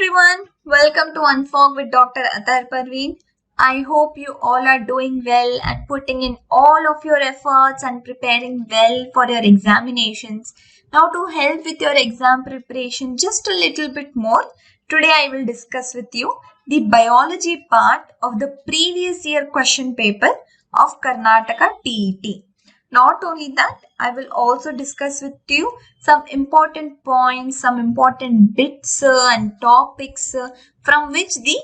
everyone, welcome to Unfog with Dr. Atahar Parveen. I hope you all are doing well and putting in all of your efforts and preparing well for your examinations. Now to help with your exam preparation just a little bit more, today I will discuss with you the biology part of the previous year question paper of Karnataka TET. Not only that, I will also discuss with you some important points, some important bits and topics from which the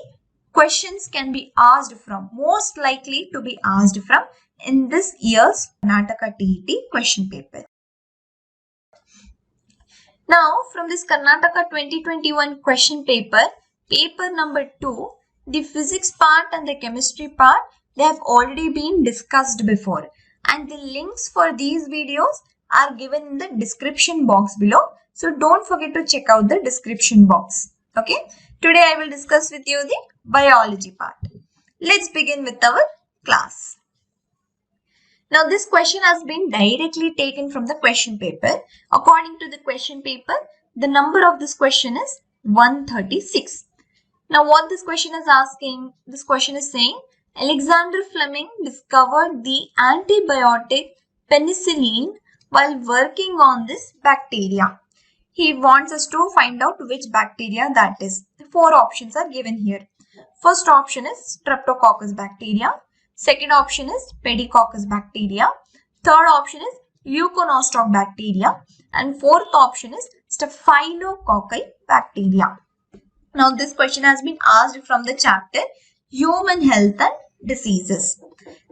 questions can be asked from, most likely to be asked from in this year's Karnataka TET question paper. Now, from this Karnataka 2021 question paper, paper number 2, the physics part and the chemistry part, they have already been discussed before. And the links for these videos are given in the description box below. So don't forget to check out the description box. Okay. Today I will discuss with you the biology part. Let's begin with our class. Now this question has been directly taken from the question paper. According to the question paper, the number of this question is 136. Now what this question is asking, this question is saying, Alexander Fleming discovered the antibiotic penicillin while working on this bacteria. He wants us to find out which bacteria that is. 4 options are given here. First option is Streptococcus bacteria. Second option is Pediococcus bacteria. Third option is Leuconostoc bacteria. And fourth option is Staphylococci bacteria. Now this question has been asked from the chapter Human Health and Diseases.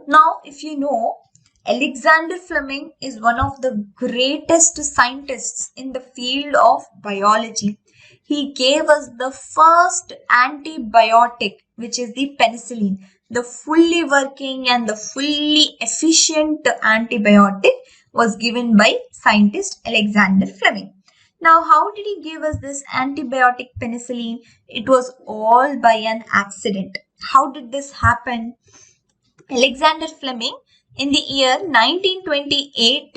Now, if you know, Alexander Fleming is one of the greatest scientists in the field of biology. He gave us the first antibiotic, which is the penicillin, the fully working and the fully efficient antibiotic was given by scientist Alexander Fleming. Now, how did he give us this antibiotic penicillin? It was all by an accident. How did this happen? Alexander Fleming, in the year 1928,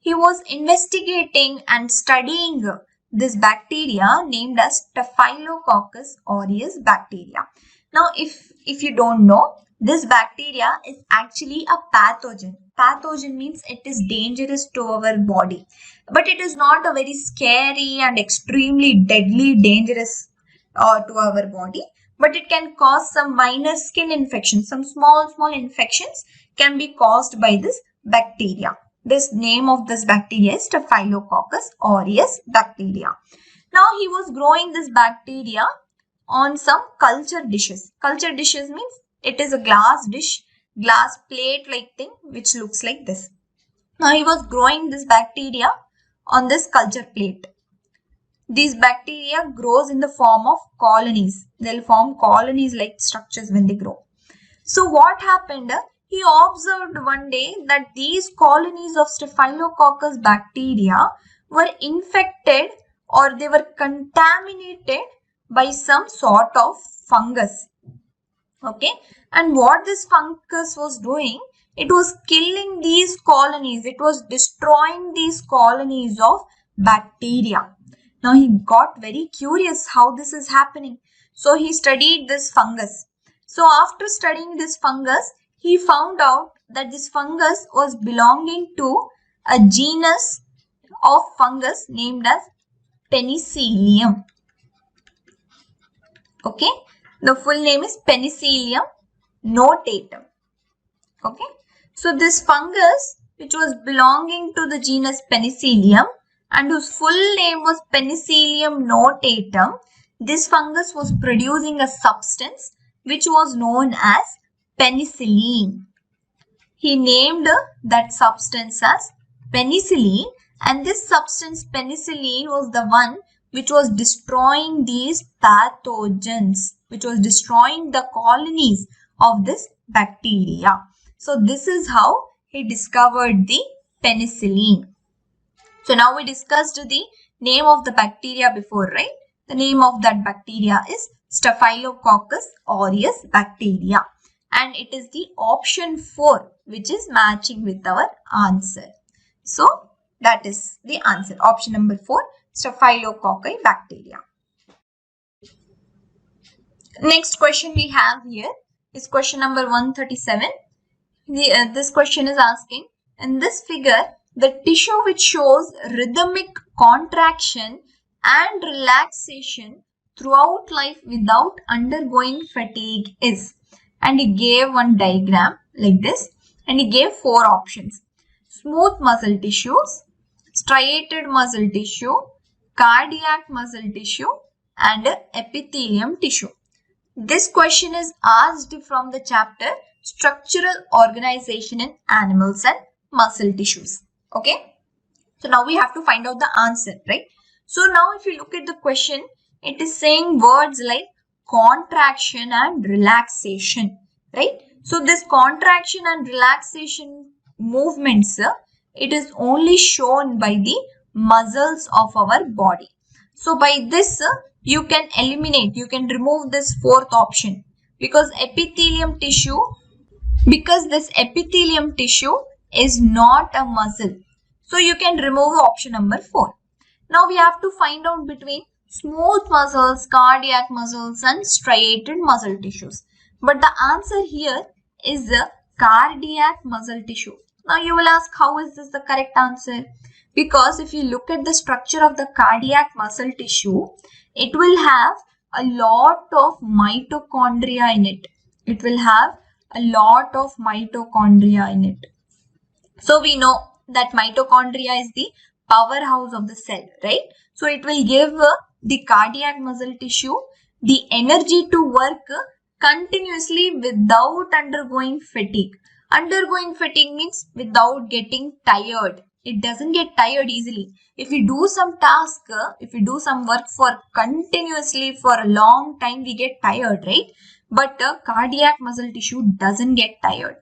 he was investigating and studying this bacteria named as Staphylococcus aureus bacteria. Now, if you don't know, this bacteria is actually a pathogen. Pathogen means it is dangerous to our body. But it is not a very scary and extremely deadly dangerous to our body. But it can cause some minor skin infections. Some small infections can be caused by this bacteria. This name of this bacteria is Staphylococcus aureus bacteria. Now he was growing this bacteria on some culture dishes. Culture dishes means it is a glass dish, glass plate like thing which looks like this. Now he was growing this bacteria on this culture plate. These bacteria grows in the form of colonies. They'll form colonies like structures when they grow. So what happened? He observed one day that these colonies of Staphylococcus bacteria were infected or they were contaminated by some sort of fungus. Okay. And what this fungus was doing, it was killing these colonies. It was destroying these colonies of bacteria. Now he got very curious how this is happening. So he studied this fungus. So after studying this fungus, he found out that this fungus was belonging to a genus of fungus named as Penicillium. Okay. The full name is Penicillium notatum. Okay. So this fungus which was belonging to the genus Penicillium and whose full name was Penicillium notatum, this fungus was producing a substance which was known as penicillin. He named that substance as penicillin, and this substance penicillin was the one which was destroying these pathogens, which was destroying the colonies of this bacteria. So this is how he discovered the penicillin. So now we discussed the name of the bacteria before, right? The name of that bacteria is Staphylococcus aureus bacteria. And it is the option 4 which is matching with our answer. So that is the answer. Option number 4, Staphylococci bacteria. Next question we have here is question number 137. This question is asking, in this figure, the tissue which shows rhythmic contraction and relaxation throughout life without undergoing fatigue is. And he gave one diagram like this, and he gave 4 options: smooth muscle tissues, striated muscle tissue, cardiac muscle tissue, and epithelium tissue. This question is asked from the chapter Structural Organization in Animals and Muscle Tissues. Okay. So now we have to find out the answer, right? So now if you look at the question, it is saying words like contraction and relaxation, right? So this contraction and relaxation movements, it is only shown by the muscles of our body. So by this, you can eliminate, you can remove this 4th option, because this epithelium tissue is not a muscle. So you can remove option number 4. Now we have to find out between smooth muscles, cardiac muscles and striated muscle tissues. But the answer here is the cardiac muscle tissue. Now you will ask, how is this the correct answer? Because if you look at the structure of the cardiac muscle tissue, it will have a lot of mitochondria in it. It will have a lot of mitochondria in it. So we know that mitochondria is the powerhouse of the cell, right? So it will give the cardiac muscle tissue the energy to work continuously without undergoing fatigue. Undergoing fatigue means without getting tired. It doesn't get tired easily. If we do some task, if we do some work for continuously for a long time, we get tired, right? But cardiac muscle tissue doesn't get tired.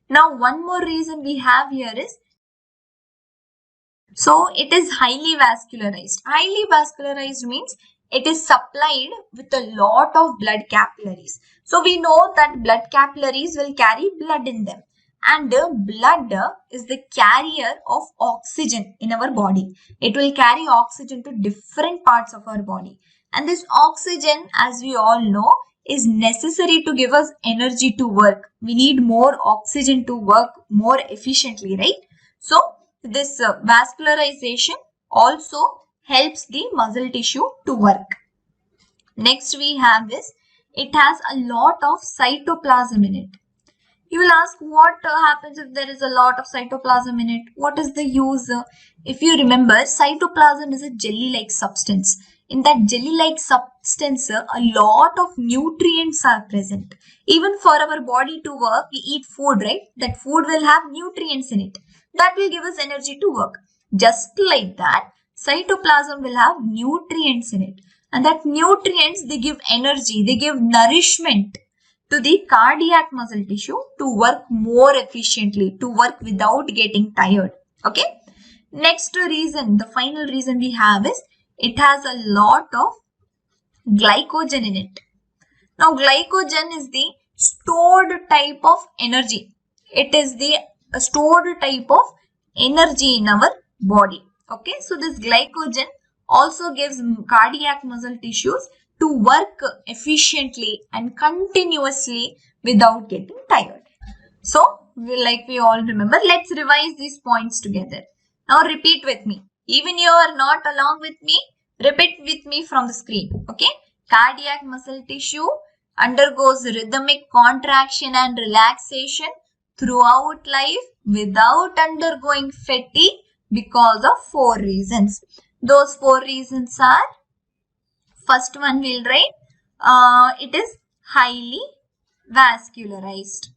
Now, one more reason we have here is, so it is highly vascularized. Highly vascularized means it is supplied with a lot of blood capillaries. So we know that blood capillaries will carry blood in them. And blood is the carrier of oxygen in our body. It will carry oxygen to different parts of our body. And this oxygen, as we all know, is necessary to give us energy to work. We need more oxygen to work more efficiently, right? So this vascularization also helps the muscle tissue to work. Next we have is, it has a lot of cytoplasm in it. You will ask, what happens if there is a lot of cytoplasm in it? What is the use? If you remember, cytoplasm is a jelly-like substance. In that jelly-like substance, a lot of nutrients are present. Even for our body to work, we eat food, right? That food will have nutrients in it. That will give us energy to work. Just like that, cytoplasm will have nutrients in it. And that nutrients, they give energy, they give nourishment to the cardiac muscle tissue to work more efficiently, to work without getting tired. Okay. Next reason, the final reason we have is, it has a lot of glycogen in it. Now, glycogen is the stored type of energy. It is the stored type of energy in our body. Okay. So, this glycogen also gives cardiac muscle tissues to work efficiently and continuously without getting tired. So, like we all remember, let's revise these points together. Now, repeat with me. Even you are not along with me, repeat with me from the screen. Okay. Cardiac muscle tissue undergoes rhythmic contraction and relaxation throughout life without undergoing fatigue because of 4 reasons. Those 4 reasons are, first one we'll write, it is highly vascularized.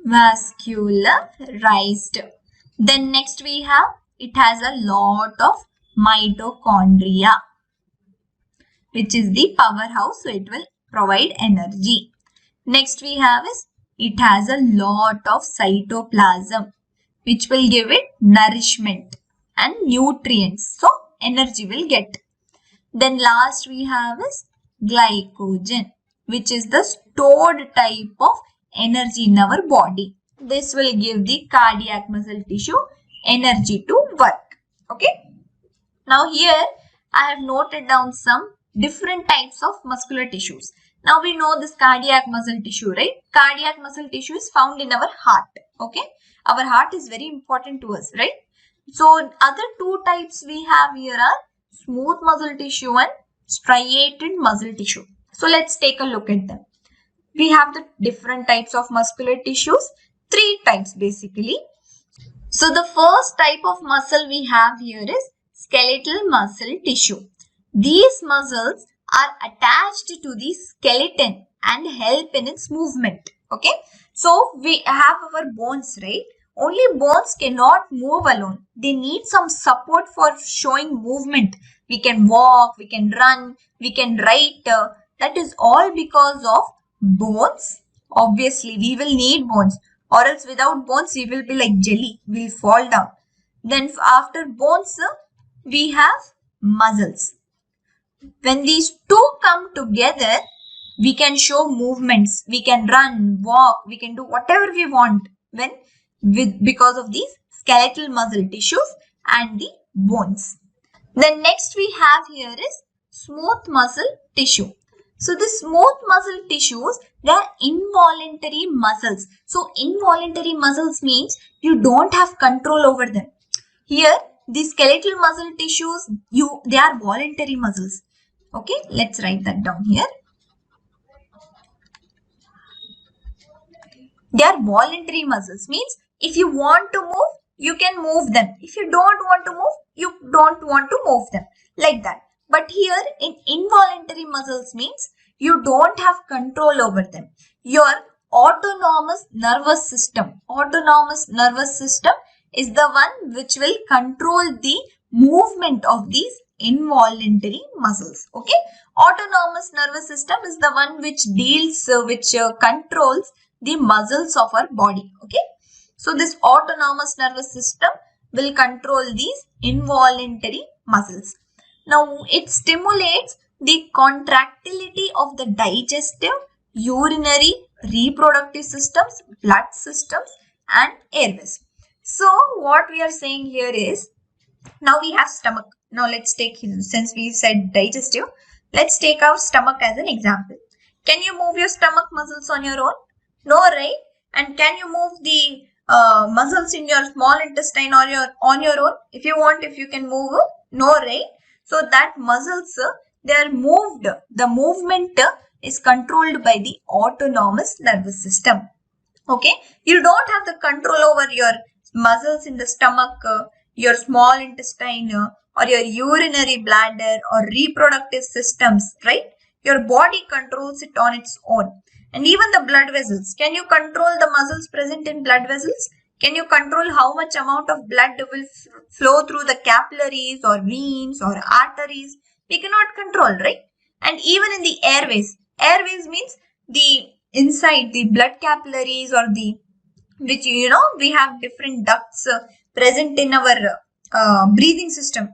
Vascularized. Then next we have, it has a lot of mitochondria, which is the powerhouse, so it will provide energy. Next we have is, it has a lot of cytoplasm, which will give it nourishment and nutrients. So, energy will get. Then last we have is glycogen, which is the stored type of energy in our body. This will give the cardiac muscle tissue energy to work. Okay. Now here I have noted down some different types of muscular tissues. Now we know this cardiac muscle tissue, right? Cardiac muscle tissue is found in our heart. Okay. Our heart is very important to us, right? So other two types we have here are smooth muscle tissue and striated muscle tissue. So let's take a look at them. We have the different types of muscular tissues, three types basically. So the first type of muscle we have here is skeletal muscle tissue. These muscles are attached to the skeleton and help in its movement. Okay. So we have our bones, right? Only bones cannot move alone. They need some support for showing movement. We can walk, we can run, we can write. That is all because of bones. Obviously, we will need bones, or else without bones, we will be like jelly. We will fall down. Then after bones, we have muscles. When these two come together, we can show movements. We can run, walk, we can do whatever we want because of these skeletal muscle tissues and the bones. Then next we have here is smooth muscle tissue. So the smooth muscle tissues, they are involuntary muscles. So involuntary muscles means you don't have control over them. Here the skeletal muscle tissues, they are voluntary muscles. Okay, let's write that down here. They are voluntary muscles, means if you want to move, you can move them. If you don't want to move, you don't want to move them, like that. But here in involuntary muscles means you don't have control over them. Your autonomous nervous system is the one which will control the movement of these involuntary muscles. Okay, autonomous nervous system is the one which controls the muscles of our body. Okay, so this autonomous nervous system will control these involuntary muscles. Now it stimulates the contractility of the digestive, urinary, reproductive systems, blood systems and airways. So what we are saying here is, now we have stomach. Now let's take, since we said digestive, let's take our stomach as an example. Can you move your stomach muscles on your own? No, right? And can you move the muscles in your small intestine on your own? If you want, if you can move, no, right? So that muscles, they are moved. The movement is controlled by the autonomous nervous system. Okay, you don't have the control over your muscles in the stomach, your small intestine, or your urinary bladder or reproductive systems, right? Your body controls it on its own. And even the blood vessels. Can you control the muscles present in blood vessels? Can you control how much amount of blood will flow through the capillaries or veins or arteries? We cannot control, right? And even in the airways. Airways means the inside the blood capillaries or the, which we have different ducts present in our breathing system,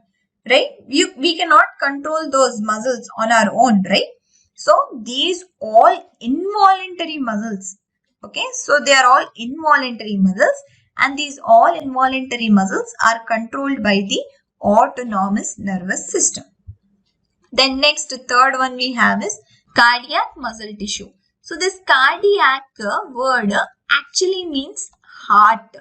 right? We cannot control those muscles on our own, right? So these all involuntary muscles. Okay, so they are all involuntary muscles, and these all involuntary muscles are controlled by the autonomous nervous system. Then next, third one we have is cardiac muscle tissue. So this cardiac word actually means heart.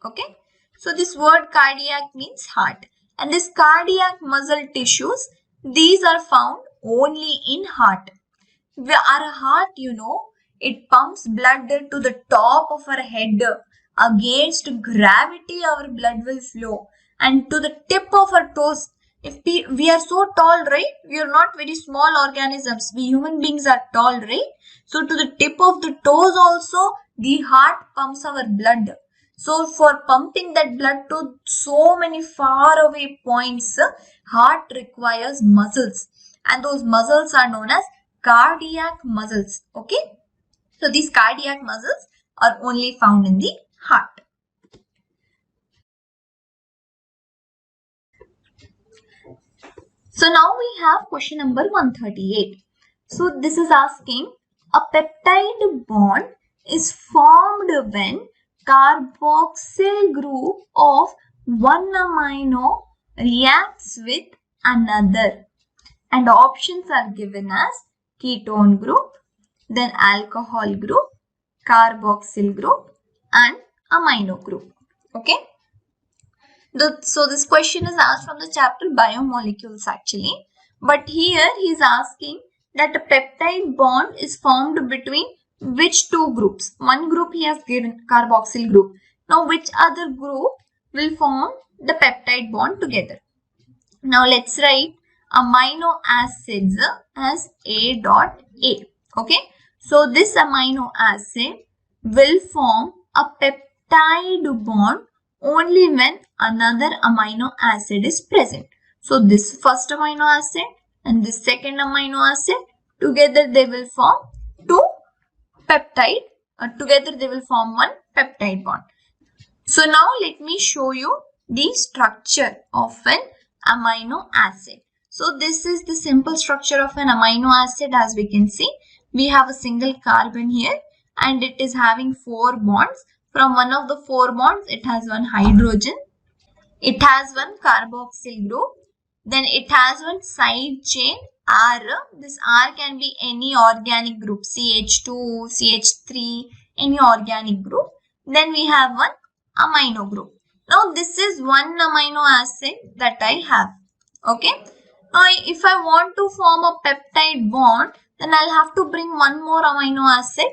Okay, so this word cardiac means heart, and this cardiac muscle tissues, these are found only in heart. Our heart, it pumps blood to the top of our head. Against gravity, our blood will flow, and to the tip of our toes. If we are so tall, right? We are not very small organisms. We human beings are tall, right? So to the tip of the toes also, the heart pumps our blood. So for pumping that blood to so many far away points, heart requires muscles, and those muscles are known as cardiac muscles. Okay, so these cardiac muscles are only found in the heart. So now we have question number 138. So this is asking, a peptide bond is formed when carboxyl group of one amino reacts with another. And options are given as ketone group, then alcohol group, carboxyl group, and amino group. Okay. So this question is asked from the chapter biomolecules actually. But here he is asking that a peptide bond is formed between which two groups? One group he has given, carboxyl group. Now which other group will form the peptide bond together? Now let's write amino acids as A dot A. Okay. So this amino acid will form a peptide bond only when another amino acid is present. So this first amino acid and this second amino acid, together they will form two peptide. Together they will form one peptide bond. So now let me show you the structure of an amino acid. So this is the simple structure of an amino acid. As we can see, we have a single carbon here and it is having 4 bonds. From one of the 4 bonds, it has one hydrogen. It has one carboxyl group. Then it has one side chain R. This R can be any organic group, CH2, CH3, any organic group. Then we have one amino group. Now this is one amino acid that I have. Okay. Now if I want to form a peptide bond, then I'll have to bring one more amino acid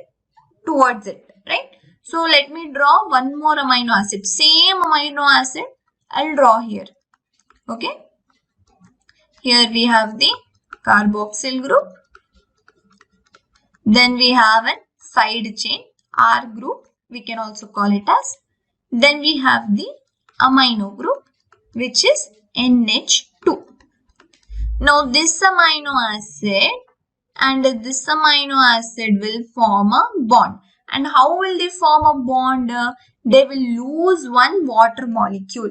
towards it, right? So let me draw one more amino acid. Same amino acid I'll draw here. Okay. Here we have the carboxyl group. Then we have a side chain R group. We can also call it as. Then we have the amino group, which is NH2. Now this amino acid and this amino acid will form a bond. And how will they form a bond? They will lose one water molecule.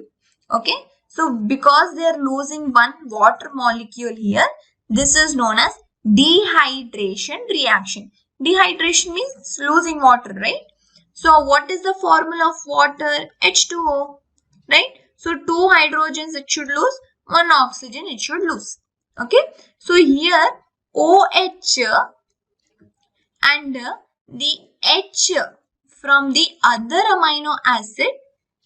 Okay. So because they are losing one water molecule here, this is known as dehydration reaction. Dehydration means losing water, right? So what is the formula of water? H2O, right? So 2 hydrogens it should lose, 1 oxygen it should lose. Okay. So here OH and the H from the other amino acid,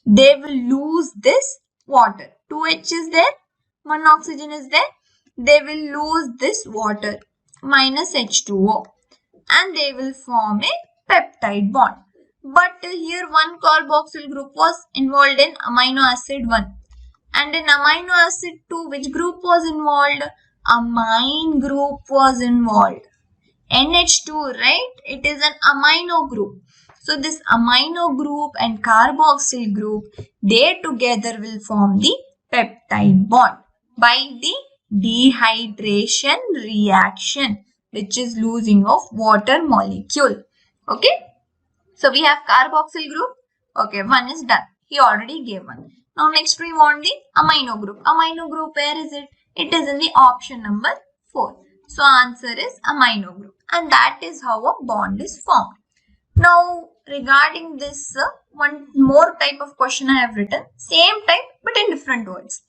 they will lose this water. 2H is there, 1 oxygen is there. They will lose this water minus H2O and they will form a peptide bond. But here one carboxyl group was involved in amino acid 1. And in amino acid 2, which group was involved? Amine group was involved. NH2, right? It is an amino group. So this amino group and carboxyl group, they together will form the peptide bond by the dehydration reaction, which is losing of water molecule. Okay. So we have carboxyl group. Okay, one is done. He already gave one. Now next we want the amino group. Amino group, where is it? It is in the option number 4. So answer is amino group. And that is how a bond is formed. Now regarding this, one more type of question I have written. Same type but in different words.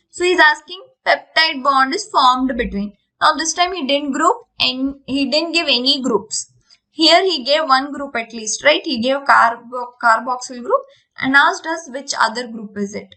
So he is asking peptide bond is formed between. Now this time he didn't group and he didn't give any groups. Here he gave one group at least, right? He gave carboxyl group and asked us which other group is it.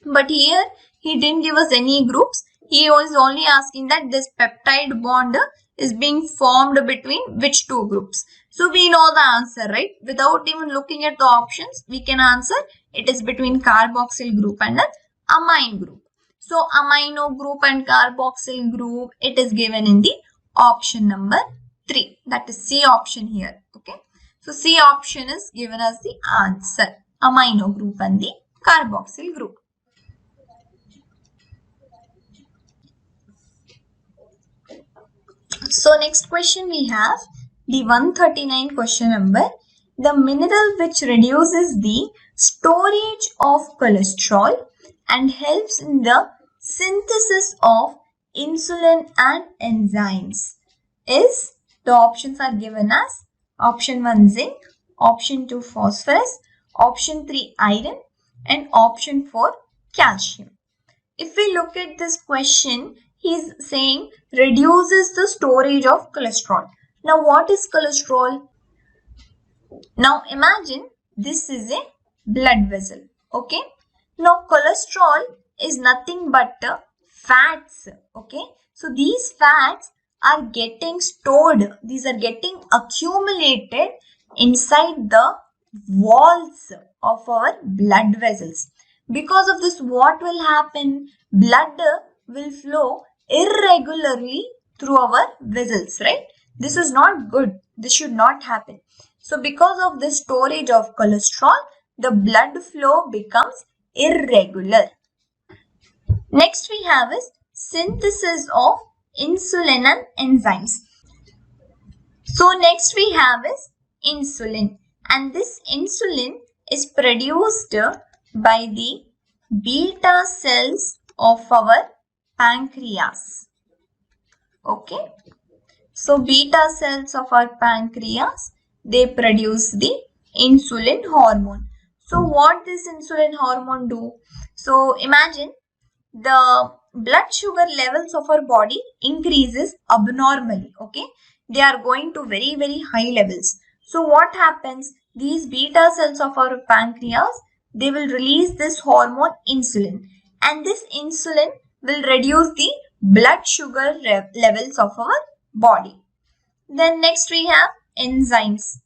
But here he didn't give us any groups. He was only asking that this peptide bond is being formed between which two groups. So we know the answer, right? Without even looking at the options, we can answer it is between carboxyl group and an amine group. So amino group and carboxyl group, it is given in the option number 3. That is C option here. Okay. So C option is given as the answer. Amino group and the carboxyl group. So next question we have the 139 question number. The mineral which reduces the storage of cholesterol and helps in the synthesis of insulin and enzymes is, the options are given as option 1 zinc, option 2 phosphorus, option 3 iron and option 4 calcium. if we look at this question, he's saying reduces the storage of cholesterol. Now, what is cholesterol? Now, imagine this is a blood vessel. Okay. Now, cholesterol is nothing but fats. Okay. So, these fats are getting stored. These are getting accumulated inside the walls of our blood vessels. Because of this, what will happen? Blood will flow irregularly through our vessels, right? This is not good. This should not happen. So, because of the storage of cholesterol, the blood flow becomes irregular. Next we have is synthesis of insulin and enzymes. So, next we have is insulin, and this insulin is produced by the beta cells of our pancreas. Okay. So, beta cells of our pancreas, they produce the insulin hormone. So, what does insulin hormone do? So, imagine the blood sugar levels of our body increases abnormally. Okay. They are going to very, very high levels. So, what happens? These beta cells of our pancreas, they will release this hormone insulin. And this insulin will reduce the blood sugar levels of our body. Then next we have enzymes.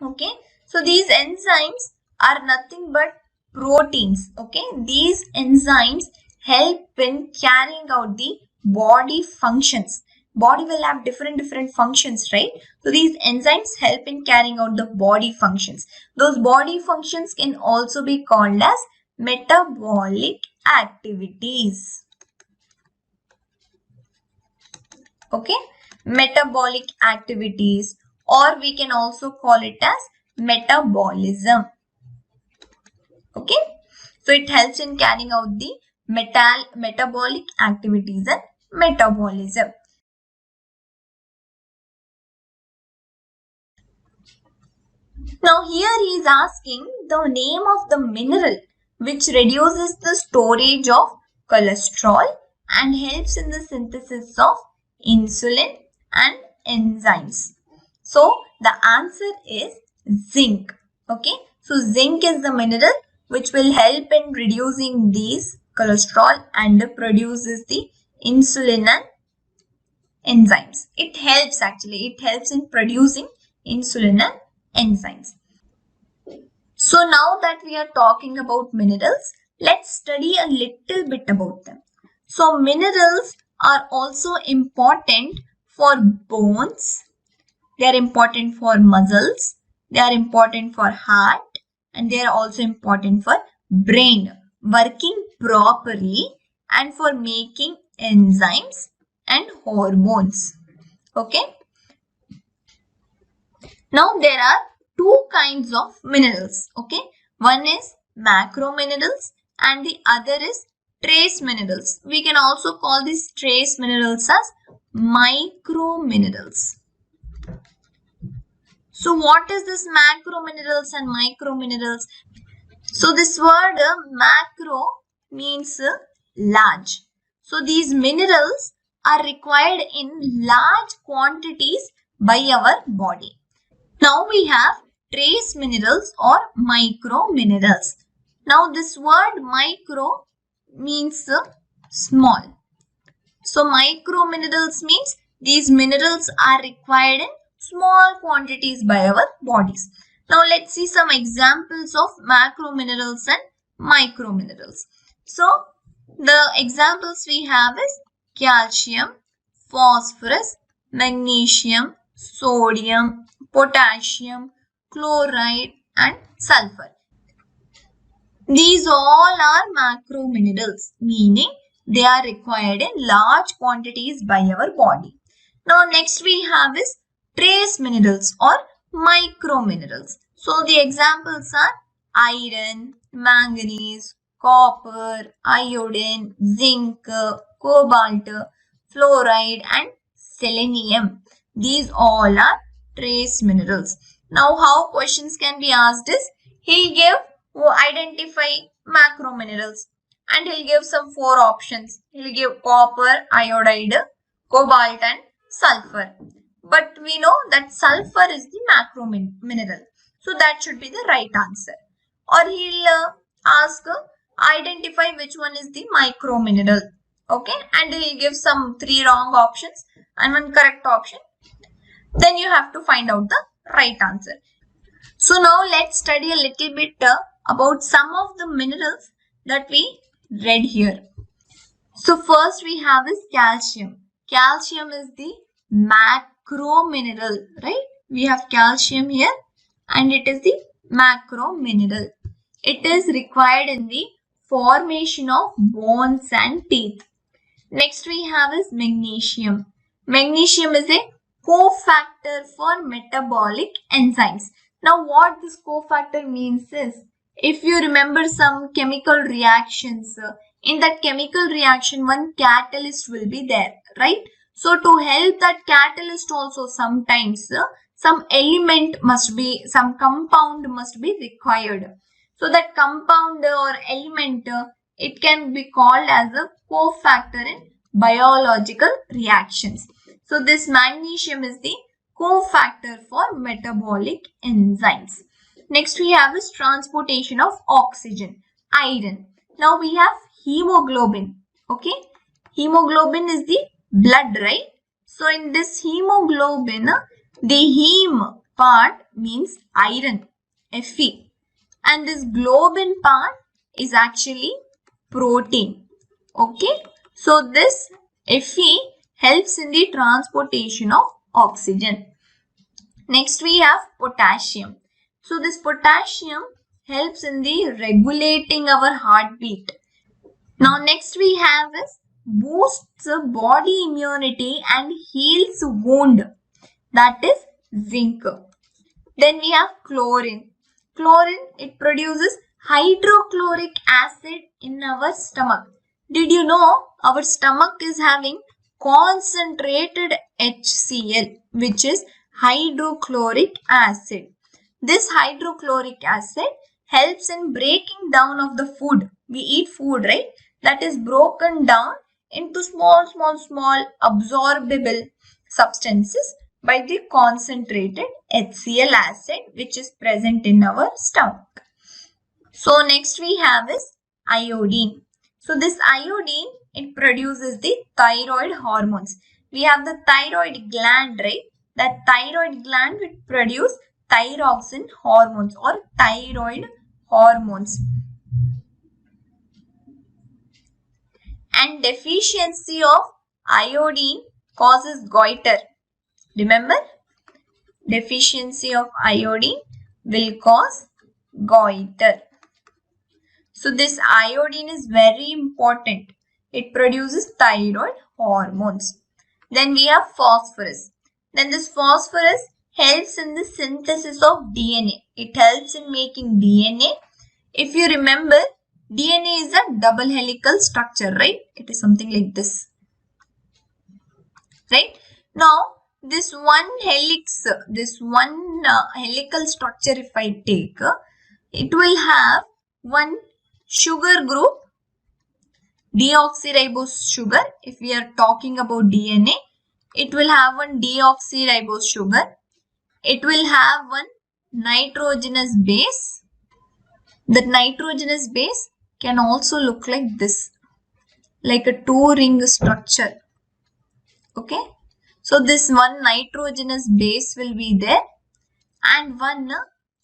Okay. So these enzymes are nothing but proteins. Okay. These enzymes help in carrying out the body functions. Body will have different functions, right? So these enzymes help in carrying out the body functions. Those body functions can also be called as metabolic activities. Okay, metabolic activities, or we can also call it as metabolism. Okay, so it helps in carrying out the metabolic activities and metabolism. Now here he is asking the name of the mineral which reduces the storage of cholesterol and helps in the synthesis of insulin and enzymes. So the answer is zinc. Okay, so zinc is the mineral which will help in reducing these cholesterol and produces the insulin and enzymes. It helps in producing insulin and enzymes. So now that we are talking about minerals, let's study a little bit about them. So minerals are also important for bones, they are important for muscles, they are important for heart, and they are also important for brain working properly and for making enzymes and hormones. Okay. Now there are two kinds of minerals. Okay. One is macro minerals and the other is trace minerals. We can also call these trace minerals as micro minerals. So what is this macro minerals and micro minerals? So this word macro means large. So these minerals are required in large quantities by our body. Now we have trace minerals or micro minerals. Now this word micro means small. So micro minerals means these minerals are required in small quantities by our bodies. Now let's see some examples of macro minerals and micro minerals. So the examples we have is calcium, phosphorus, magnesium, sodium, potassium, chloride and sulfur. These all are macro minerals, meaning they are required in large quantities by our body. Now next we have is trace minerals or micro minerals. So the examples are iron, manganese, copper, iodine, zinc, cobalt, fluoride and selenium. These all are trace minerals. Now how questions can be asked is, he gave identify macro minerals and he'll give some 4 options. He'll give copper, iodide, cobalt and sulfur. But we know that sulfur is the macro mineral. So that should be the right answer. Or he'll ask identify which one is the micro mineral. Okay, and he'll give some 3 wrong options and 1 correct option. Then you have to find out the right answer. So now let's study a little bit about some of the minerals that we read here. So first we have is calcium. Calcium is the macro mineral, right? We have calcium here and it is the macro mineral. It is required in the formation of bones and teeth. Next we have is magnesium. Magnesium is a cofactor for metabolic enzymes. Now what this cofactor means is, if you remember some chemical reactions, in that chemical reaction one catalyst will be there, right? So to help that catalyst also sometimes some element must be, some compound must be required. So that compound or element, it can be called as a cofactor in biological reactions. So this magnesium is the cofactor for metabolic enzymes. Next we have is transportation of oxygen, iron. Now we have hemoglobin. Okay, hemoglobin is the blood, right? So in this hemoglobin, the heme part means iron, Fe. And this globin part is actually protein. Okay, so this Fe helps in the transportation of oxygen. Next we have potassium. So this potassium helps in the regulating our heartbeat. Now next we have is boosts body immunity and heals wound. That is zinc. Then we have chlorine. Chlorine, it produces hydrochloric acid in our stomach. Did you know our stomach is having concentrated HCl, which is hydrochloric acid. This hydrochloric acid helps in breaking down of the food. We eat food, right? That is broken down into small absorbable substances by the concentrated HCl acid which is present in our stomach. So next we have is iodine. So this iodine, it produces the thyroid hormones. We have the thyroid gland, right? That thyroid gland will produce thyroxine hormones or thyroid hormones. And deficiency of iodine causes goiter. Remember, deficiency of iodine will cause goiter. So this iodine is very important. It produces thyroid hormones. Then we have phosphorus. Then this phosphorus helps in the synthesis of DNA. It helps in making DNA. If you remember, DNA is a double helical structure, right? It is something like this, right? Now, this one helix, helical structure, if I take, it will have one sugar group, deoxyribose sugar. If we are talking about DNA, it will have one deoxyribose sugar. It will have one nitrogenous base. The nitrogenous base can also look like this, like a 2-ring structure. Okay, so this one nitrogenous base will be there and one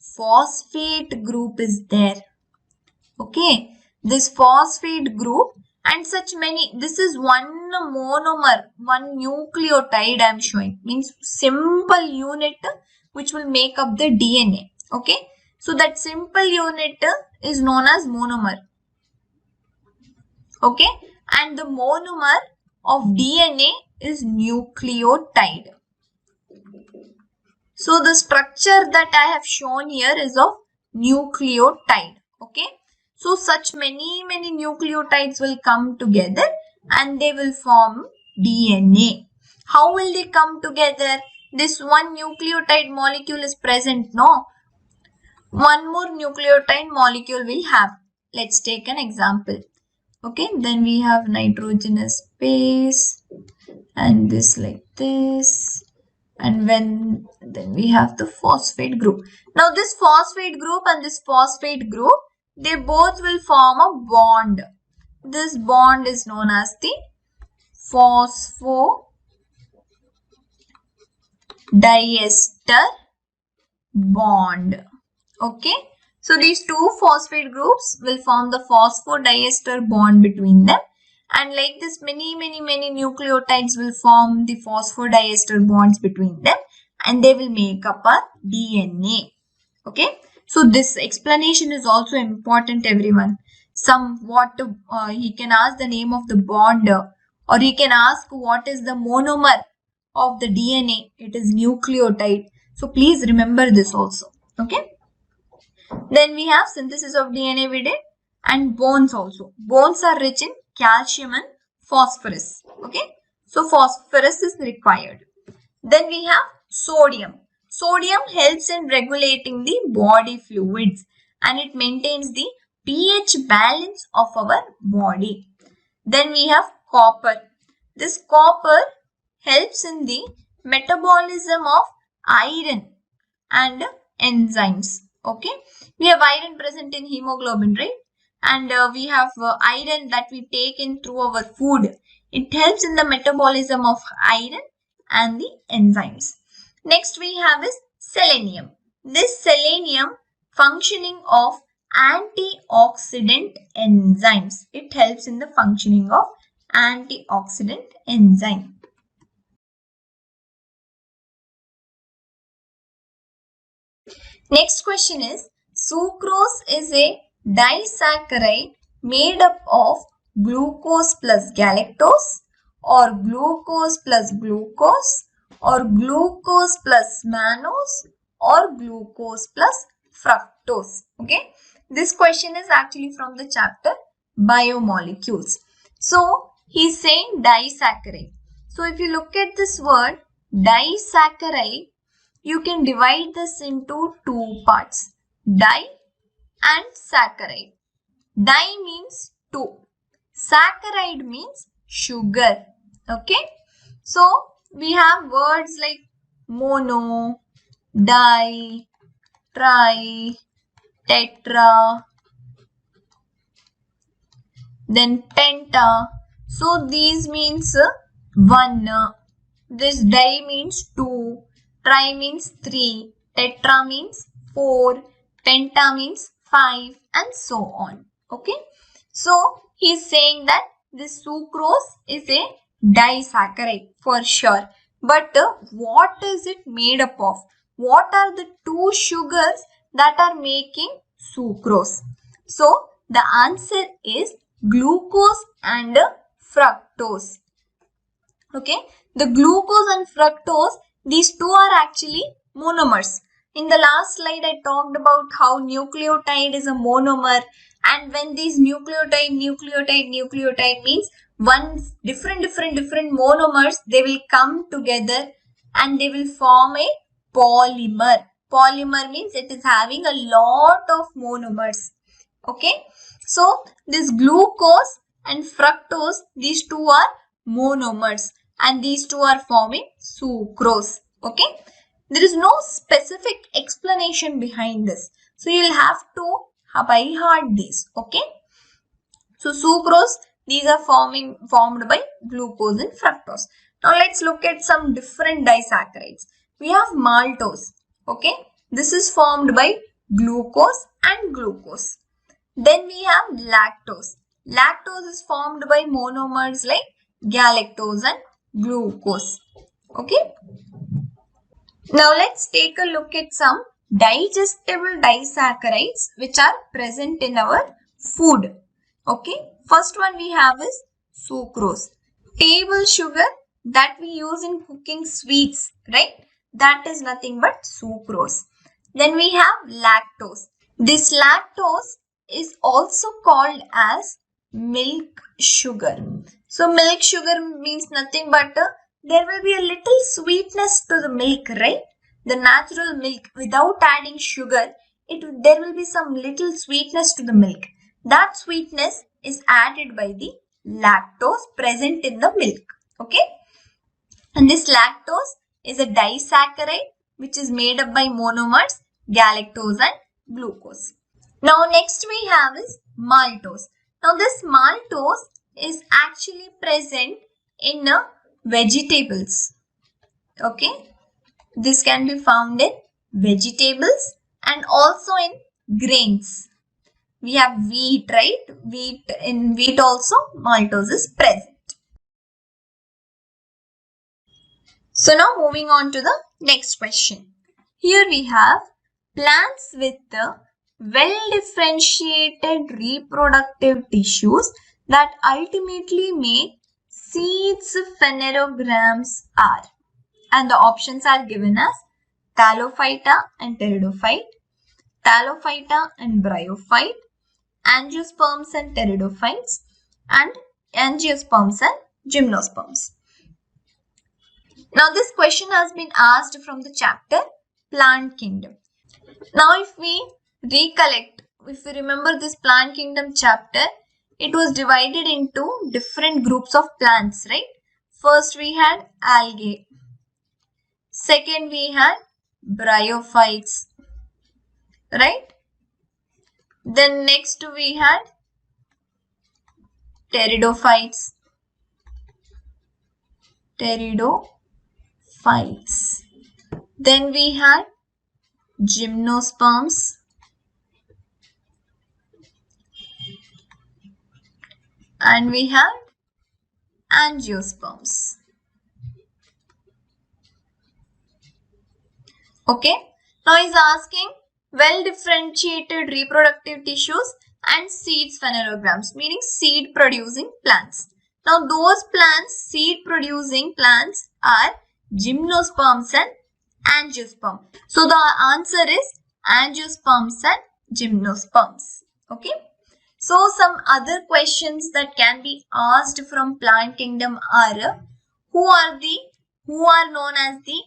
phosphate group is there. Okay, this phosphate group and such many, this is one monomer, one nucleotide I am showing, means simple unit which will make up the DNA. Okay, so that simple unit is known as monomer. Okay, and the monomer of DNA is nucleotide. So the structure that I have shown here is of nucleotide. Okay, so such many nucleotides will come together and they will form DNA. How will they come together? This one nucleotide molecule is present, no? One more nucleotide molecule will have. Let's take an example. Okay, then we have nitrogenous base and this like this, and then we have the phosphate group. Now this phosphate group and this phosphate group, they both will form a bond. This bond is known as the phosphodiester bond. Okay, so these two phosphate groups will form the phosphodiester bond between them, and like this many nucleotides will form the phosphodiester bonds between them, and they will make up our DNA. Okay, so this explanation is also important, everyone. He can ask the name of the bond, or he can ask what is the monomer of the DNA. It is nucleotide. So please remember this also. Okay. Then we have synthesis of DNA we did, and bones also. Bones are rich in calcium and phosphorus. Okay. So phosphorus is required. Then we have sodium. Sodium helps in regulating the body fluids, and it maintains the pH balance of our body. Then we have copper. This copper helps in the metabolism of iron and enzymes. Okay, we have iron present in hemoglobin, right? And we have iron that we take in through our food. It helps in the metabolism of iron and the enzymes. Next we have is selenium. This selenium functioning of antioxidant enzymes. It helps in the functioning of antioxidant enzyme. Next question is, sucrose is a disaccharide made up of glucose plus galactose, or glucose plus glucose, or glucose plus mannose, or glucose plus fructose. Okay, this question is actually from the chapter biomolecules. So he is saying disaccharide. So if you look at this word disaccharide, you can divide this into two parts, di and saccharide. Di means two, saccharide means sugar. Okay, so we have words like mono, di, tri, tetra, then penta. So these means one. This di means two. Tri means 3, tetra means 4, penta means 5, and so on. Okay. So he is saying that this sucrose is a disaccharide for sure. But what is it made up of? What are the two sugars that are making sucrose? So the answer is glucose and fructose. Okay. The glucose and fructose, these two are actually monomers. In the last slide, I talked about how nucleotide is a monomer, and when these nucleotide means one different monomers, they will come together and they will form a polymer. Polymer means it is having a lot of monomers. Okay, so this glucose and fructose, these two are monomers, and these two are forming sucrose. Okay, there is no specific explanation behind this, so you will have to by heart these. Okay, so sucrose, these are formed by glucose and fructose. Now let's look at some different disaccharides. We have maltose. Okay, this is formed by glucose and glucose. Then we have lactose. Lactose is formed by monomers like galactose and glucose. Okay. Now let's take a look at some digestible disaccharides which are present in our food. Okay. First one we have is sucrose. Table sugar that we use in cooking sweets, right? That is nothing but sucrose. Then we have lactose. This lactose is also called as milk sugar. So milk sugar means nothing but there will be a little sweetness to the milk, right? The natural milk without adding sugar, there will be some little sweetness to the milk. That sweetness is added by the lactose present in the milk. Okay. And this lactose is a disaccharide which is made up by monomers, galactose and glucose. Now next we have is maltose. Now this maltose is actually present in vegetables. Okay. This can be found in vegetables and also in grains. We have wheat, right? In wheat also maltose is present. So now moving on to the next question. Here we have plants with the well-differentiated reproductive tissues that ultimately make seeds phanerogams are. And the options are given as Thallophyta and Pteridophyte, Thallophyta and Bryophyte, Angiosperms and Pteridophytes, and Angiosperms and Gymnosperms. Now this question has been asked from the chapter Plant Kingdom. Now if we recollect, if we remember this Plant Kingdom chapter, it was divided into different groups of plants, right? First we had algae. Second we had bryophytes, right? Then next we had pteridophytes. Then we had gymnosperms. And we had angiosperms. Okay. Now he is asking well-differentiated reproductive tissues and seeds phanerograms, meaning seed producing plants. Now those plants, seed producing plants are gymnosperms and angiosperm. So the answer is angiosperms and gymnosperms. Okay. So some other questions that can be asked from plant kingdom are who are known as the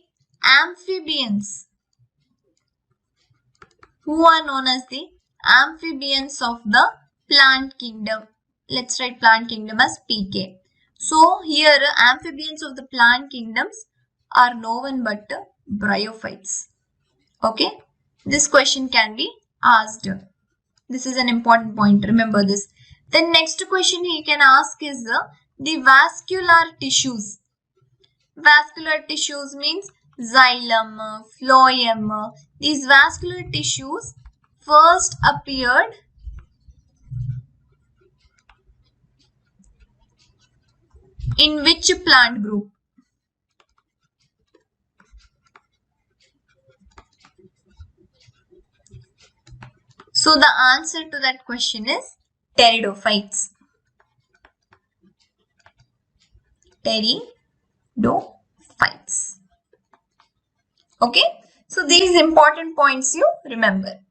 amphibians? Who are known as the amphibians of the plant kingdom? Let's write plant kingdom as PK. So here amphibians of the plant kingdoms are no one but bryophytes. Okay. This question can be asked. This is an important point. Remember this. Then next question he can ask is the vascular tissues. Vascular tissues means xylem, phloem. These vascular tissues first appeared in which plant group? So the answer to that question is pteridophytes. Pteridophytes. Okay. So these important points you remember.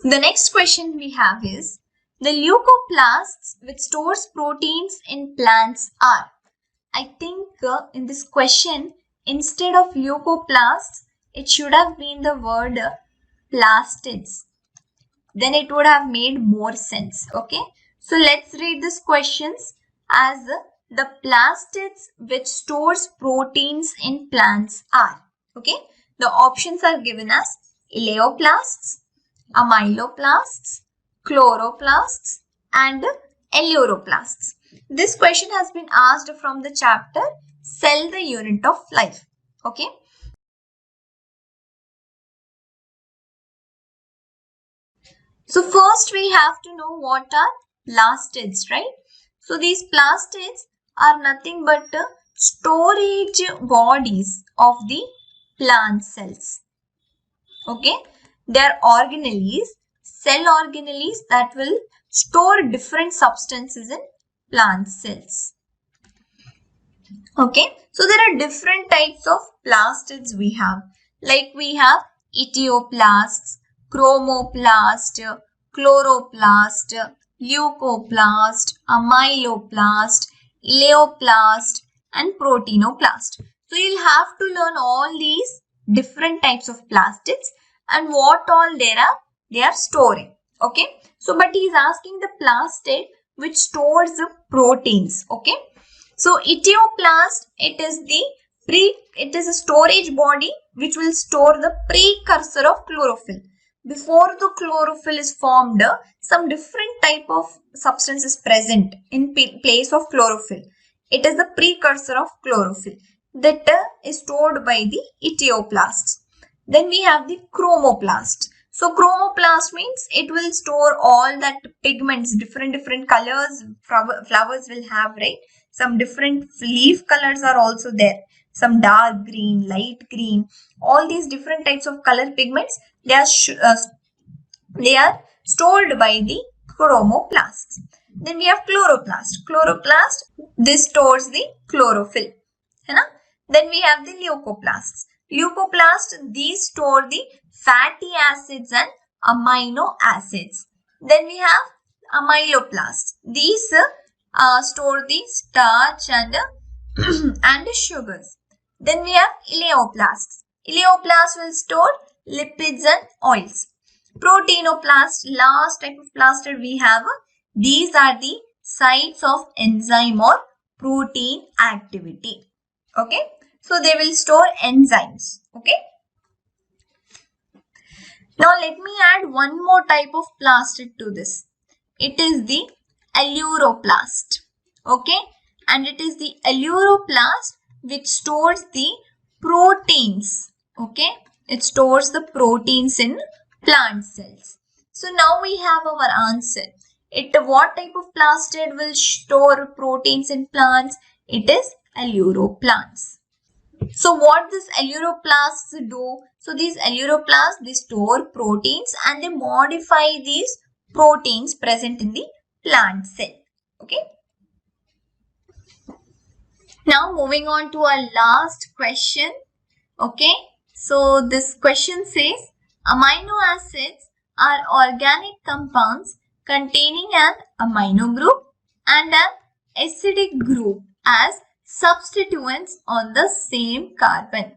The next question we have is the leucoplasts which stores proteins in plants are. I think in this question instead of leucoplasts it should have been the word plastids. Then it would have made more sense. Okay. So let's read these questions as the plastids which stores proteins in plants are. Okay. The options are given as elaioplasts, amyloplasts, chloroplasts and eleuroplasts. This question has been asked from the chapter Cell the Unit of Life. Okay. So first we have to know what are plastids, right? So these plastids are nothing but storage bodies of the plant cells. Okay. They are organelles, cell organelles that will store different substances in plant cells. Okay. So there are different types of plastids we have. Like we have etioplasts, chromoplast, chloroplast, leucoplast, amyloplast, elaioplast and proteinoplast. So you'll have to learn all these different types of plastids and what all they are storing. Okay. So, but he is asking the plastid which stores the proteins. Okay. So, etioplast, it is a storage body which will store the precursor of chlorophyll. Before the chlorophyll is formed, some different type of substance is present in place of chlorophyll. It is the precursor of chlorophyll that is stored by the etioplasts. Then we have the chromoplast. So chromoplast means it will store all that pigments, different colors flowers will have, right? Some different leaf colors are also there. Some dark green, light green, all these different types of color pigments, they are stored by the chromoplasts. Then we have chloroplast. Chloroplast, this stores the chlorophyll. Then we have the leucoplasts. Leucoplasts, these store the fatty acids and amino acids. Then we have amyloplasts. These store the starch and and sugars. Then we have ileoplasts. Ileoplasts will store lipids and oils. Proteinoplast, last type of plastid we have. These are the sites of enzyme or protein activity. Okay. So they will store enzymes. Okay. Now let me add one more type of plastid to this. It is the alluroplast. Okay. And it is the alluroplast which stores the proteins. Okay. It stores the proteins in plant cells. So now we have our answer. What type of plastid will store proteins in plants? It is alluroplasts. So what these alluroplasts do? So these alluroplasts, they store proteins and they modify these proteins present in the plant cell. Okay. Now moving on to our last question. Okay. So this question says, amino acids are organic compounds containing an amino group and an acidic group as substituents on the same carbon.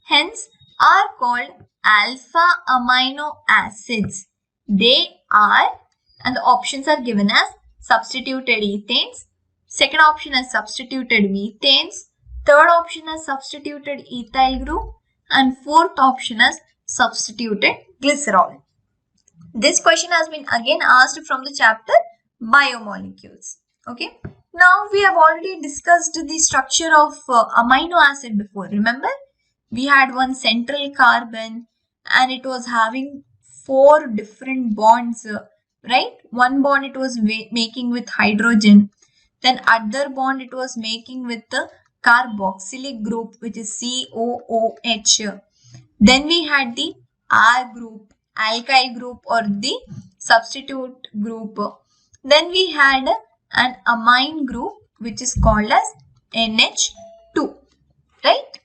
Hence are called alpha amino acids. They are, and the options are given as substituted ethanes. Second option is substituted methanes. Third option is substituted ethyl group. And fourth option is substituted glycerol. This question has been again asked from the chapter biomolecules. Okay. Now we have already discussed the structure of amino acid before. Remember, we had one central carbon and it was having 4 different bonds, right? One bond it was making with hydrogen. Then other bond it was making with the carboxylic group, which is COOH. Then we had the R group, alkyl group or the substitute group. Then we had an amine group which is called as NH2. Right?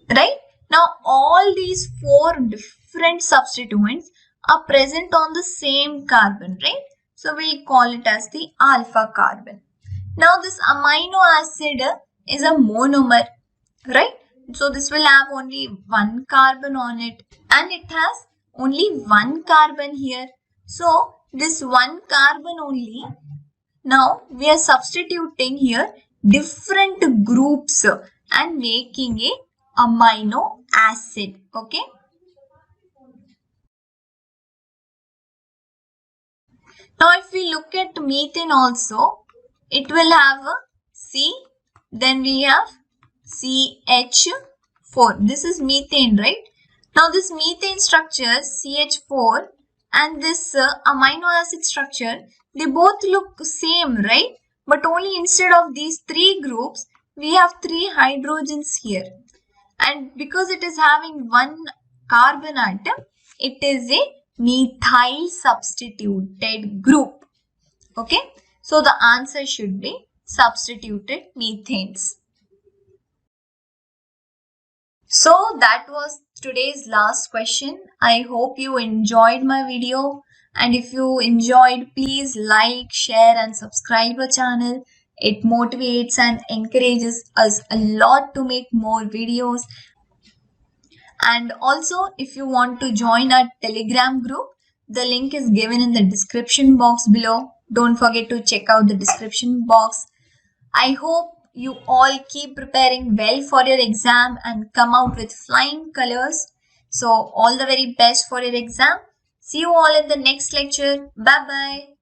Right? Now all these 4 different substituents are present on the same carbon, right? So we'll call it as the alpha carbon. Now this amino acid is a monomer, right? So this will have only one carbon on it and it has only one carbon here. So this one carbon only, now we are substituting here different groups and making a amino acid. Okay. Now if we look at methane also, it will have a C, then we have CH4. This is methane, right? Now this methane structure CH4 and this amino acid structure, they both look same, right? But only instead of these 3 groups, we have 3 hydrogens here. And because it is having one carbon atom, it is a methyl substituted group. Okay. So the answer should be substituted methanes. So that was today's last question. I hope you enjoyed my video. And if you enjoyed, please like, share and subscribe our channel. It motivates and encourages us a lot to make more videos. And also, if you want to join our Telegram group, The link is given in the description box below. Don't forget to check out the description box. I hope you all keep preparing well for your exam and come out with flying colors. So all the very best for your exam. See you all in the next lecture. Bye bye.